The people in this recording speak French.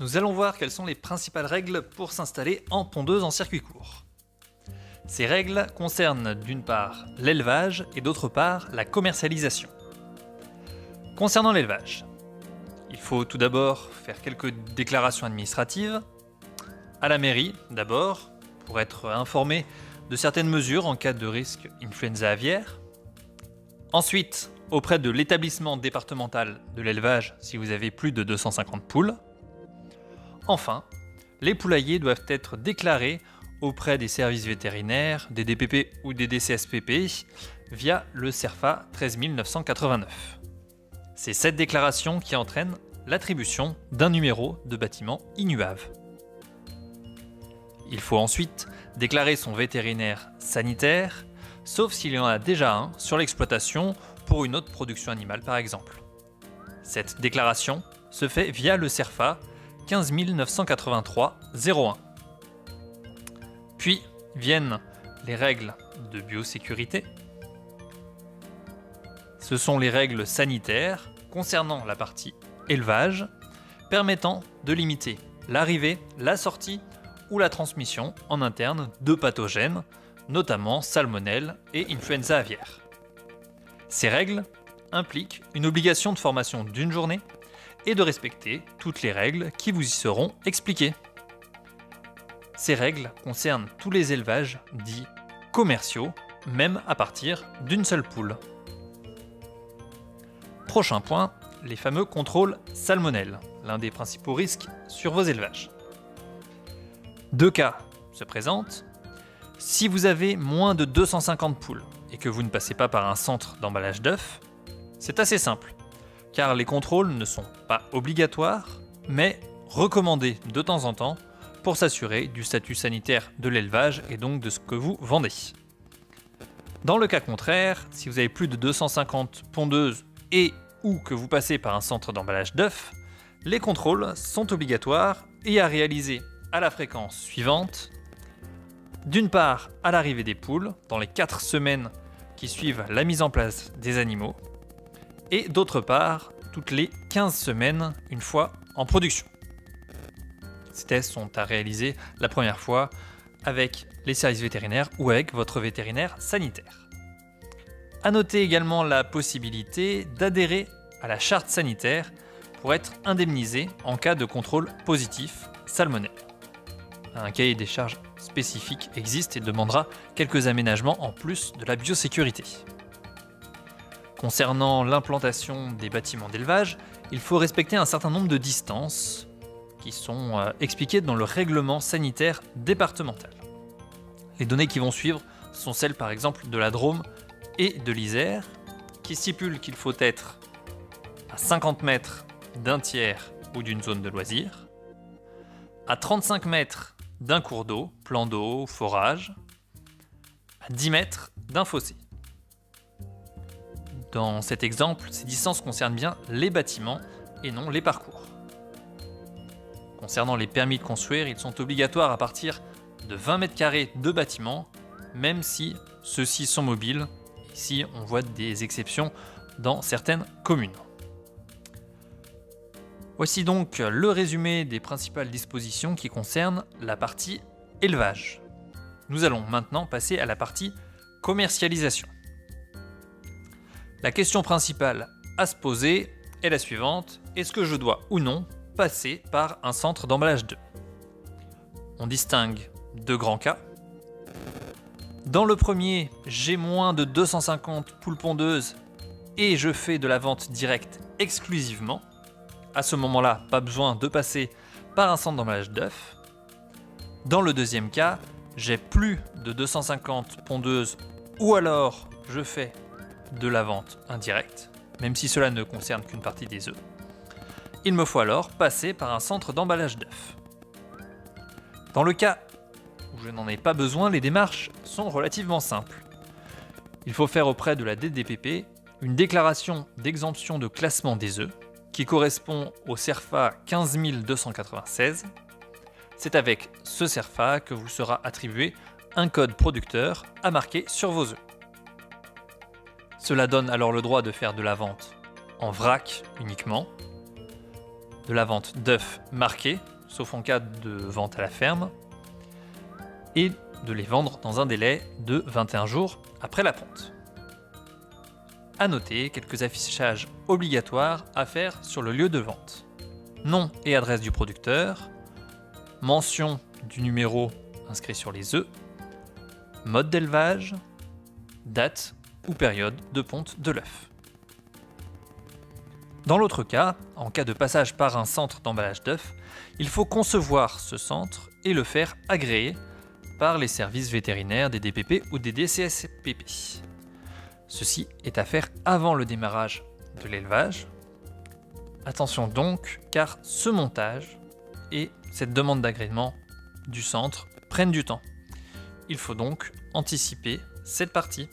Nous allons voir quelles sont les principales règles pour s'installer en pondeuse en circuit court. Ces règles concernent d'une part l'élevage et d'autre part la commercialisation. Concernant l'élevage, il faut tout d'abord faire quelques déclarations administratives. À la mairie, d'abord, pour être informé de certaines mesures en cas de risque influenza aviaire. Ensuite, auprès de l'établissement départemental de l'élevage si vous avez plus de 250 poules. Enfin, les poulaillers doivent être déclarés auprès des services vétérinaires, des DPP ou des DCSPP via le CERFA 13989. C'est cette déclaration qui entraîne l'attribution d'un numéro de bâtiment INUAV. Il faut ensuite déclarer son vétérinaire sanitaire, sauf s'il y en a déjà un sur l'exploitation pour une autre production animale par exemple. Cette déclaration se fait via le CERFA 15983-01. Puis viennent les règles de biosécurité. Ce sont les règles sanitaires concernant la partie élevage, permettant de limiter l'arrivée, la sortie ou la transmission en interne de pathogènes, notamment salmonelle et influenza aviaire. Ces règles impliquent une obligation de formation d'une journée et de respecter toutes les règles qui vous y seront expliquées. Ces règles concernent tous les élevages dits commerciaux, même à partir d'une seule poule. Prochain point, les fameux contrôles salmonelle, l'un des principaux risques sur vos élevages. Deux cas se présentent. Si vous avez moins de 250 poules et que vous ne passez pas par un centre d'emballage d'œufs, c'est assez simple, car les contrôles ne sont pas obligatoires, mais recommandés de temps en temps pour s'assurer du statut sanitaire de l'élevage et donc de ce que vous vendez. Dans le cas contraire, si vous avez plus de 250 pondeuses et ou que vous passez par un centre d'emballage d'œufs, les contrôles sont obligatoires et à réaliser à la fréquence suivante. D'une part, à l'arrivée des poules, dans les 4 semaines qui suivent la mise en place des animaux, et d'autre part, toutes les 15 semaines, une fois en production. Ces tests sont à réaliser la première fois avec les services vétérinaires ou avec votre vétérinaire sanitaire. À noter également la possibilité d'adhérer à la charte sanitaire pour être indemnisé en cas de contrôle positif salmonelle. Un cahier des charges spécifique existe et demandera quelques aménagements en plus de la biosécurité. Concernant l'implantation des bâtiments d'élevage, il faut respecter un certain nombre de distances qui sont expliquées dans le règlement sanitaire départemental. Les données qui vont suivre sont celles par exemple de la Drôme et de l'Isère, qui stipulent qu'il faut être à 50 mètres d'un tiers ou d'une zone de loisirs, à 35 mètres d'un cours d'eau, plan d'eau, forage, à 10 mètres d'un fossé. Dans cet exemple, ces distances concernent bien les bâtiments et non les parcours. Concernant les permis de construire, ils sont obligatoires à partir de 20 mètres carrés de bâtiments, même si ceux-ci sont mobiles. Ici, on voit des exceptions dans certaines communes. Voici donc le résumé des principales dispositions qui concernent la partie élevage. Nous allons maintenant passer à la partie commercialisation. La question principale à se poser est la suivante: est-ce que je dois ou non passer par un centre d'emballage d'œufs? On distingue deux grands cas. Dans le premier, j'ai moins de 250 poules pondeuses et je fais de la vente directe exclusivement. À ce moment-là, pas besoin de passer par un centre d'emballage d'œufs. Dans le deuxième cas, j'ai plus de 250 pondeuses ou alors je fais de la vente indirecte, même si cela ne concerne qu'une partie des œufs. Il me faut alors passer par un centre d'emballage d'œufs. Dans le cas où je n'en ai pas besoin, les démarches sont relativement simples. Il faut faire auprès de la DDPP une déclaration d'exemption de classement des œufs qui correspond au CERFA 15296. C'est avec ce CERFA que vous sera attribué un code producteur à marquer sur vos œufs. Cela donne alors le droit de faire de la vente en vrac uniquement, de la vente d'œufs marqués sauf en cas de vente à la ferme, et de les vendre dans un délai de 21 jours après la ponte. A noter quelques affichages obligatoires à faire sur le lieu de vente. Nom et adresse du producteur, mention du numéro inscrit sur les œufs, mode d'élevage, date ou période de ponte de l'œuf. Dans l'autre cas, en cas de passage par un centre d'emballage d'œufs, il faut concevoir ce centre et le faire agréer par les services vétérinaires des DPP ou des DCSPP. Ceci est à faire avant le démarrage de l'élevage. Attention donc, car ce montage et cette demande d'agrément du centre prennent du temps. Il faut donc anticiper cette partie.